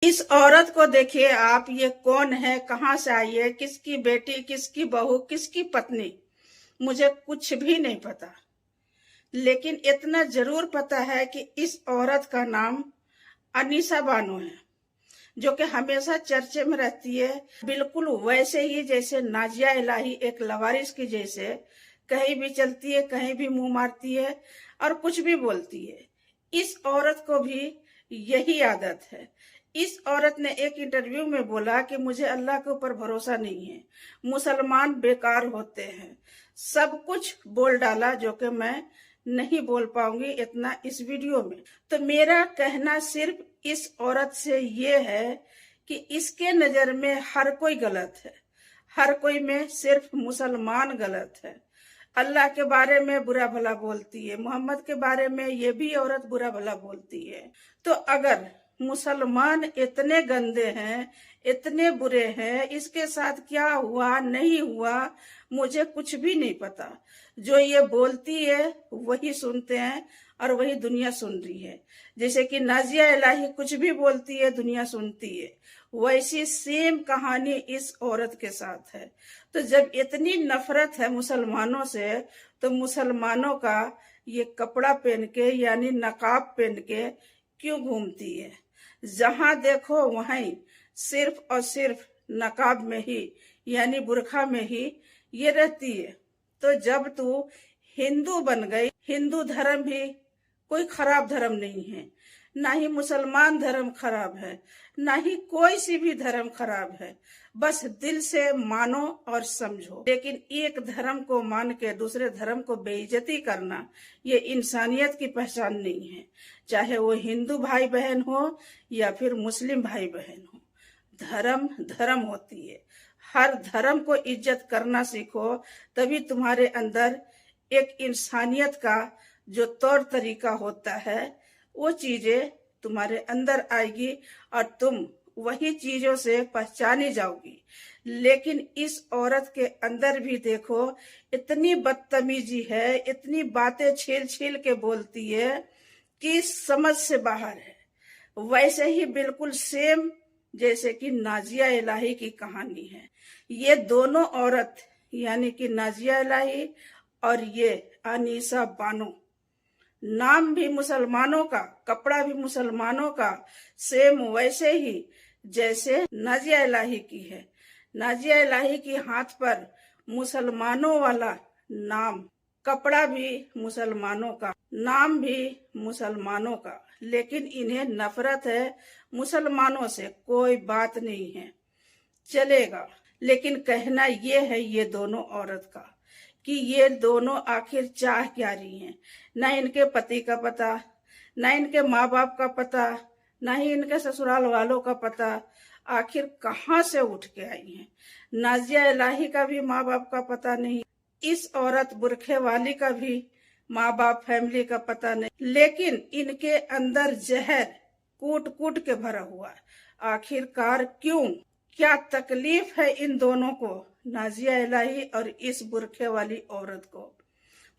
इस औरत को देखिए आप, ये कौन है, कहाँ से आई है, किसकी बेटी, किसकी बहू, किसकी पत्नी, मुझे कुछ भी नहीं पता। लेकिन इतना जरूर पता है कि इस औरत का नाम अनीसा बानो है, जो कि हमेशा चर्चे में रहती है। बिल्कुल वैसे ही जैसे नाजिया इलाही एक लवारिस की जैसे कहीं भी चलती है, कहीं भी मुंह मारती है और कुछ भी बोलती है। इस औरत को भी यही आदत है। इस औरत ने एक इंटरव्यू में बोला कि मुझे अल्लाह के ऊपर भरोसा नहीं है, मुसलमान बेकार होते हैं, सब कुछ बोल डाला जो कि मैं नहीं बोल पाऊंगी इतना इस वीडियो में। तो मेरा कहना सिर्फ इस औरत से ये है कि इसके नजर में हर कोई गलत है, हर कोई में सिर्फ मुसलमान गलत है। अल्लाह के बारे में बुरा भला बोलती है, मोहम्मद के बारे में ये भी औरत बुरा भला बोलती है। तो अगर मुसलमान इतने गंदे हैं, इतने बुरे हैं, इसके साथ क्या हुआ नहीं हुआ मुझे कुछ भी नहीं पता। जो ये बोलती है वही सुनते हैं और वही दुनिया सुन रही है। जैसे कि नाजिया इलाही कुछ भी बोलती है दुनिया सुनती है, वैसी सेम कहानी इस औरत के साथ है। तो जब इतनी नफरत है मुसलमानों से, तो मुसलमानों का ये कपड़ा पहन के यानी नकाब पहन के क्यों घूमती है? जहां देखो वहीं सिर्फ और सिर्फ नकाब में ही यानी बुरखा में ही ये रहती है। तो जब तू हिंदू बन गई, हिंदू धर्म भी कोई खराब धर्म नहीं है, ना ही मुसलमान धर्म खराब है, ना ही कोई सी भी धर्म खराब है। बस दिल से मानो और समझो। लेकिन एक धर्म को मान के दूसरे धर्म को बेइज्जती करना ये इंसानियत की पहचान नहीं है। चाहे वो हिंदू भाई बहन हो या फिर मुस्लिम भाई बहन हो, धर्म धर्म होती है। हर धर्म को इज्जत करना सीखो, तभी तुम्हारे अंदर एक इंसानियत का जो तौर तरीका होता है वो चीजें तुम्हारे अंदर आएगी और तुम वही चीजों से पहचानी जाओगी। लेकिन इस औरत के अंदर भी देखो इतनी बदतमीजी है, इतनी बातें छील छील के बोलती है कि समझ से बाहर है। वैसे ही बिल्कुल सेम जैसे कि नाजिया इलाही की कहानी है। ये दोनों औरत यानी कि नाजिया इलाही और ये अनीसा बानो, नाम भी मुसलमानों का, कपड़ा भी मुसलमानों का, सेम वैसे ही जैसे नाजिया इलाही की है। नाजिया इलाही की हाथ पर मुसलमानों वाला नाम, कपड़ा भी मुसलमानों का, नाम भी मुसलमानों का, लेकिन इन्हें नफरत है मुसलमानों से। कोई बात नहीं है, चलेगा। लेकिन कहना ये है ये दोनों औरत का कि ये दोनों आखिर चाह क्या रही हैं। ना इनके पति का पता, ना इनके माँ बाप का पता, ना ही इनके ससुराल वालों का पता। आखिर कहाँ से उठ के आई हैं? नाजिया इलाही का भी माँ बाप का पता नहीं, इस औरत बुरखे वाली का भी माँ बाप फैमिली का पता नहीं, लेकिन इनके अंदर जहर कूट कूट के भरा हुआ है। आखिरकार क्यों? क्या तकलीफ है इन दोनों को, नाजिया इलाही और इस बुरखे वाली औरत को,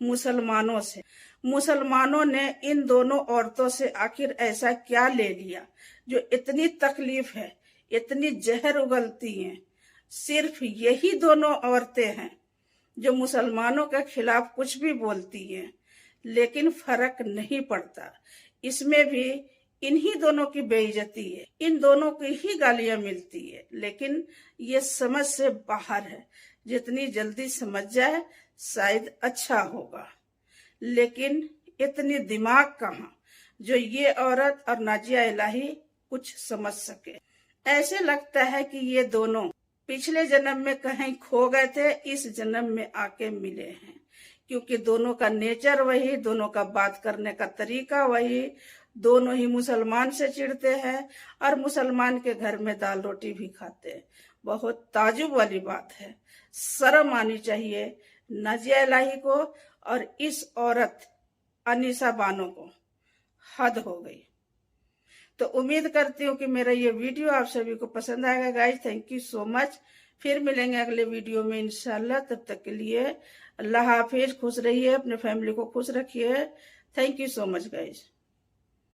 मुसलमानों से? मुसलमानों ने इन दोनों औरतों से आखिर ऐसा क्या ले लिया जो इतनी तकलीफ है, इतनी जहर उगलती हैं? सिर्फ यही दोनों औरतें हैं जो मुसलमानों के खिलाफ कुछ भी बोलती हैं, लेकिन फर्क नहीं पड़ता। इसमें भी इन्हीं दोनों की बेइज्जती है, इन दोनों की ही गालियां मिलती है। लेकिन ये समझ से बाहर है, जितनी जल्दी समझ जाए शायद अच्छा होगा। लेकिन इतनी दिमाग कहाँ जो ये औरत और नाजिया इलाही कुछ समझ सके। ऐसे लगता है कि ये दोनों पिछले जन्म में कहीं खो गए थे, इस जन्म में आके मिले हैं, क्योंकि दोनों का नेचर वही, दोनों का बात करने का तरीका वही, दोनों ही मुसलमान से चिढ़ते हैं और मुसलमान के घर में दाल रोटी भी खाते हैं। बहुत ताजुब वाली बात है, शर्म आनी चाहिए नाजिया इलाही को और इस औरत अनीसा बानो को। हद हो गई। तो उम्मीद करती हूँ कि मेरा ये वीडियो आप सभी को पसंद आएगा guys. Thank you so much. फिर मिलेंगे अगले वीडियो में इंशाल्लाह। तब तक के लिए अल्लाह हाफिज। खुश रहिए, अपने फैमिली को खुश रखिए। Thank you so much guys.